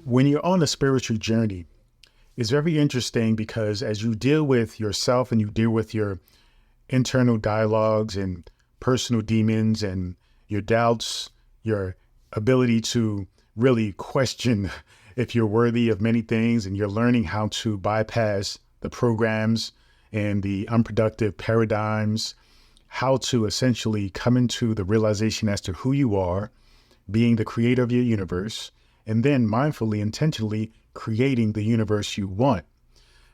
When you're on a spiritual journey, it's very interesting because as you deal with yourself and you deal with your internal dialogues and personal demons and your doubts, your ability to really question if you're worthy of many things, and you're learning how to bypass the programs and the unproductive paradigms, how to essentially come into the realization as to who you are, being the creator of your universe, and then mindfully, intentionally creating the universe you want.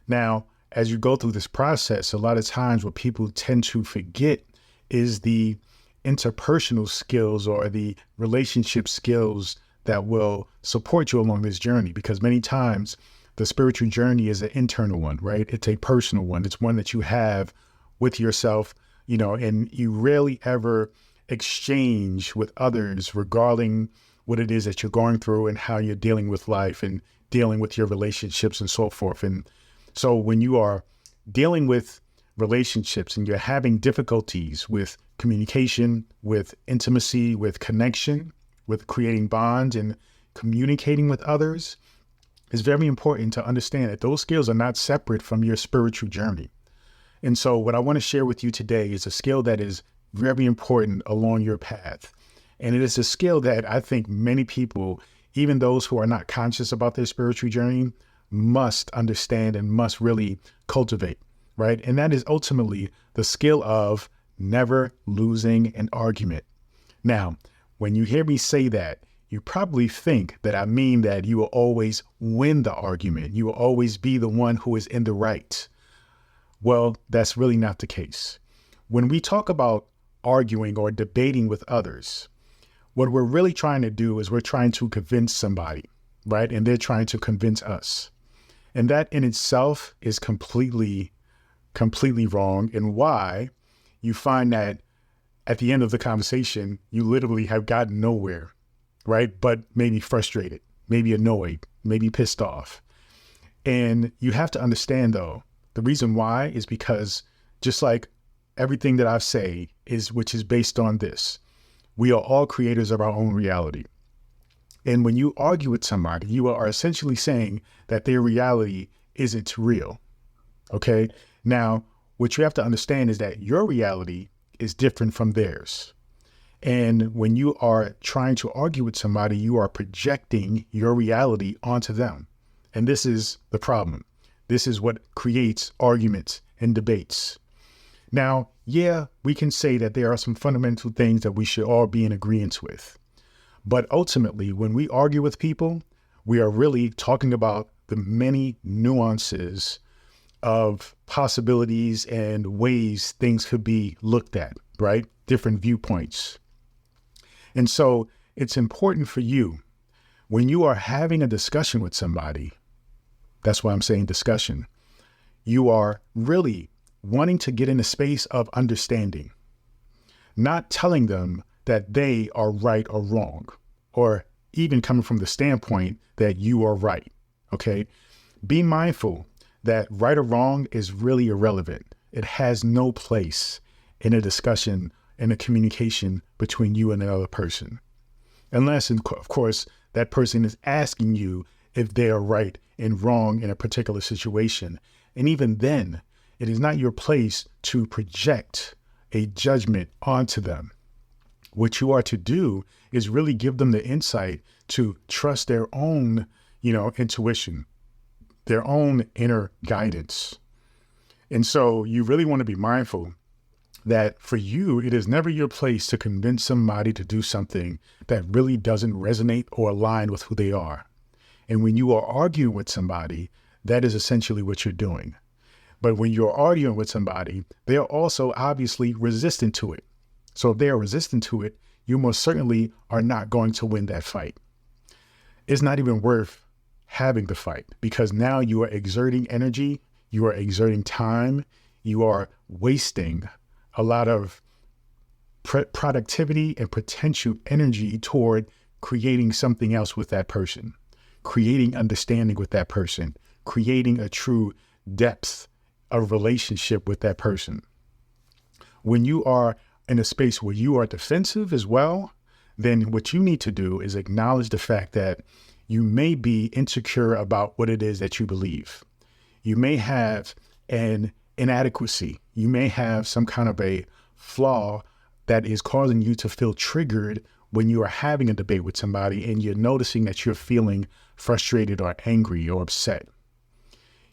Now, as you go through this process, a lot of times what people tend to forget is the interpersonal skills or the relationship skills that will support you along this journey. Because many times the spiritual journey is an internal one, right? It's a personal one. It's one that you have with yourself, and you rarely ever exchange with others regarding what it is that you're going through and how you're dealing with life and dealing with your relationships and so forth. And so when you are dealing with relationships and you're having difficulties with communication, with intimacy, with connection, with creating bonds and communicating with others, it's very important to understand that those skills are not separate from your spiritual journey. And so what I want to share with you today is a skill that is very important along your path. And it is a skill that I think many people, even those who are not conscious about their spiritual journey, must understand and must really cultivate, right? And that is ultimately the skill of never losing an argument. Now, when you hear me say that, you probably think that I mean that you will always win the argument. You will always be the one who is in the right. Well, that's really not the case. When we talk about arguing or debating with others, what we're really trying to do is we're trying to convince somebody, right? And they're trying to convince us. And that in itself is completely wrong. And why you find that at the end of the conversation, you literally have gotten nowhere, right? But maybe frustrated, maybe annoyed, maybe pissed off. And you have to understand, though, the reason why is because just like everything that I say which is based on this, we are all creators of our own reality. And when you argue with somebody, you are essentially saying that their reality isn't real. Okay. Now, what you have to understand is that your reality is different from theirs. And when you are trying to argue with somebody, you are projecting your reality onto them. And this is the problem. This is what creates arguments and debates. Now, yeah, we can say that there are some fundamental things that we should all be in agreement with. But ultimately, when we argue with people, we are really talking about the many nuances of possibilities and ways things could be looked at, right? Different viewpoints. And so it's important for you when you are having a discussion with somebody, that's why I'm saying discussion, you are really wanting to get in a space of understanding, not telling them that they are right or wrong, or even coming from the standpoint that you are right. Okay. Be mindful that right or wrong is really irrelevant. It has no place in a discussion, in a communication between you and another person. Unless, of course, that person is asking you if they are right and wrong in a particular situation. And even then, it is not your place to project a judgment onto them. What you are to do is really give them the insight to trust their own, intuition, their own inner guidance. And so you really want to be mindful that for you, it is never your place to convince somebody to do something that really doesn't resonate or align with who they are. And when you are arguing with somebody, that is essentially what you're doing. But when you're arguing with somebody, they are also obviously resistant to it. So if they are resistant to it, you most certainly are not going to win that fight. It's not even worth having the fight because now you are exerting energy, you are exerting time, you are wasting a lot of productivity and potential energy toward creating something else with that person, creating understanding with that person, creating a true depth of relationship with that person. When you are in a space where you are defensive as well, then what you need to do is acknowledge the fact that You may be insecure about what it is that you believe. You may have an inadequacy. You may have some kind of a flaw that is causing you to feel triggered when you are having a debate with somebody and you're noticing that you're feeling frustrated or angry or upset.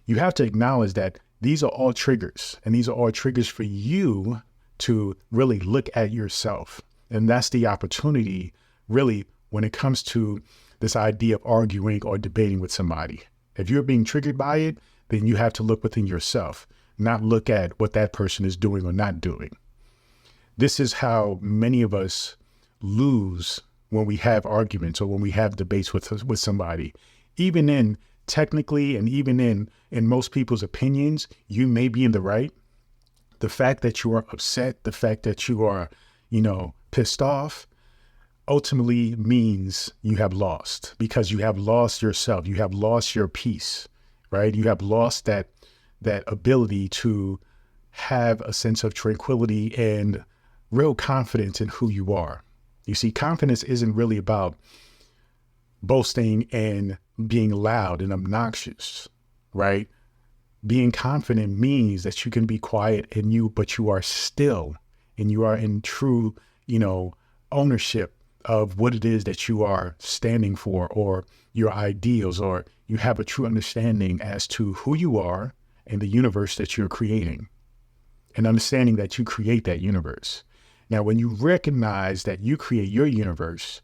You have to acknowledge that these are all triggers, and these are all triggers for you to really look at yourself. And that's the opportunity, really, when it comes to this idea of arguing or debating with somebody. If you're being triggered by it, then you have to look within yourself, not look at what that person is doing or not doing. This is how many of us lose when we have arguments or when we have debates with somebody. Even in technically and even in most people's opinions, you may be in the right. The fact that you are upset, the fact that you are, pissed off, ultimately means you have lost, because you have lost yourself. You have lost your peace, right? You have lost that ability to have a sense of tranquility and real confidence in who you are. You see, confidence isn't really about boasting and being loud and obnoxious, right? Being confident means that you can be quiet but you are still, and you are in true, ownership of what it is that you are standing for, or your ideals, or you have a true understanding as to who you are and the universe that you're creating, and understanding that you create that universe. Now, when you recognize that you create your universe,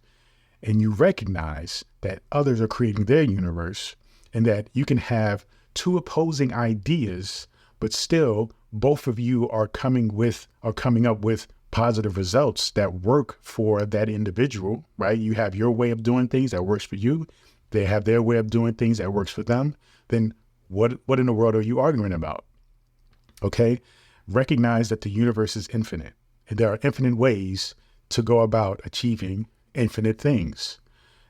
and you recognize that others are creating their universe, and that you can have two opposing ideas, but still both of you are coming up with positive results that work for that individual, right? You have your way of doing things that works for you. They have their way of doing things that works for them. Then what in the world are you arguing about? Okay. Recognize that the universe is infinite, and there are infinite ways to go about achieving infinite things.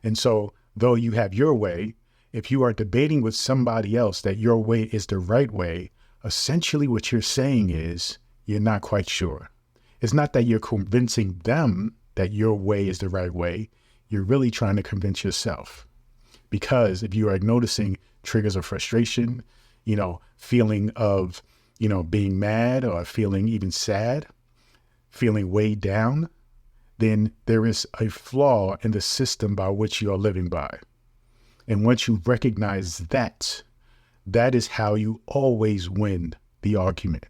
And so though you have your way, if you are debating with somebody else that your way is the right way, essentially what you're saying is you're not quite sure. It's not that you're convincing them that your way is the right way. You're really trying to convince yourself. Because if you are noticing triggers of frustration, feeling of, being mad, or feeling even sad, feeling weighed down, then there is a flaw in the system by which you are living by. And once you recognize that is how you always win the argument.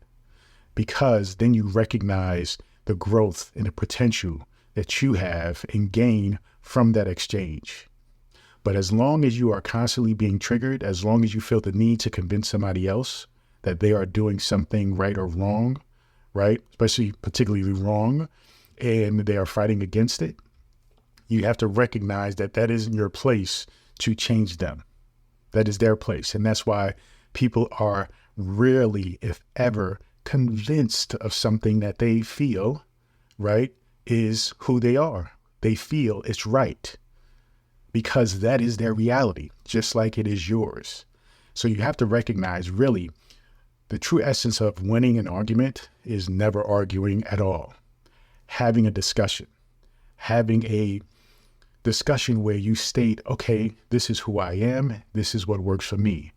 Because then you recognize the growth and the potential that you have and gain from that exchange. But as long as you are constantly being triggered, as long as you feel the need to convince somebody else that they are doing something right or wrong, right? Particularly wrong, and they are fighting against it, you have to recognize that isn't your place to change them. That is their place. And that's why people are rarely, if ever, convinced of something that they feel, right, is who they are. They feel it's right, because that is their reality, just like it is yours. So you have to recognize, really, the true essence of winning an argument is never arguing at all. Having a discussion where you state, okay, this is who I am, this is what works for me.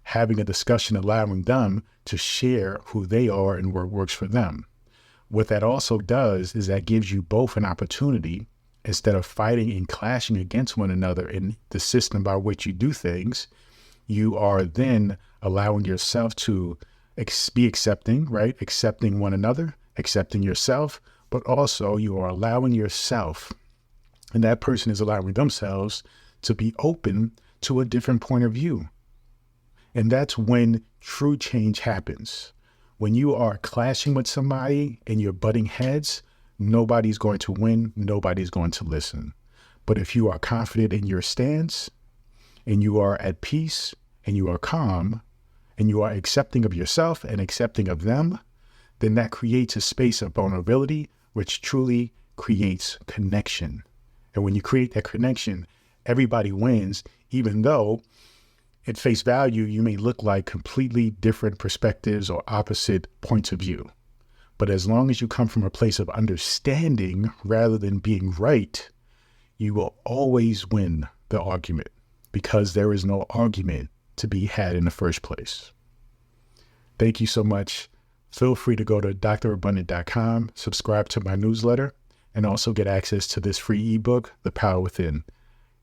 Having a discussion, allowing them to share who they are and what works for them. What that also does is that gives you both an opportunity, instead of fighting and clashing against one another in the system by which you do things, you are then allowing yourself to be accepting, right? Accepting one another, accepting yourself, but also you are allowing yourself, and that person is allowing themselves, to be open to a different point of view. And that's when true change happens. When you are clashing with somebody and you're butting heads, nobody's going to win, nobody's going to listen. But if you are confident in your stance, and you are at peace, and you are calm, and you are accepting of yourself and accepting of them, then that creates a space of vulnerability, which truly creates connection. And when you create that connection, everybody wins, even though at face value, you may look like completely different perspectives or opposite points of view. But as long as you come from a place of understanding rather than being right, you will always win the argument. because there is no argument to be had in the first place. Thank you so much. Feel free to go to drabundant.com, subscribe to my newsletter, and also get access to this free ebook, The Power Within.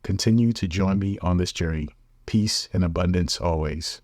Continue to join me on this journey. Peace and abundance always.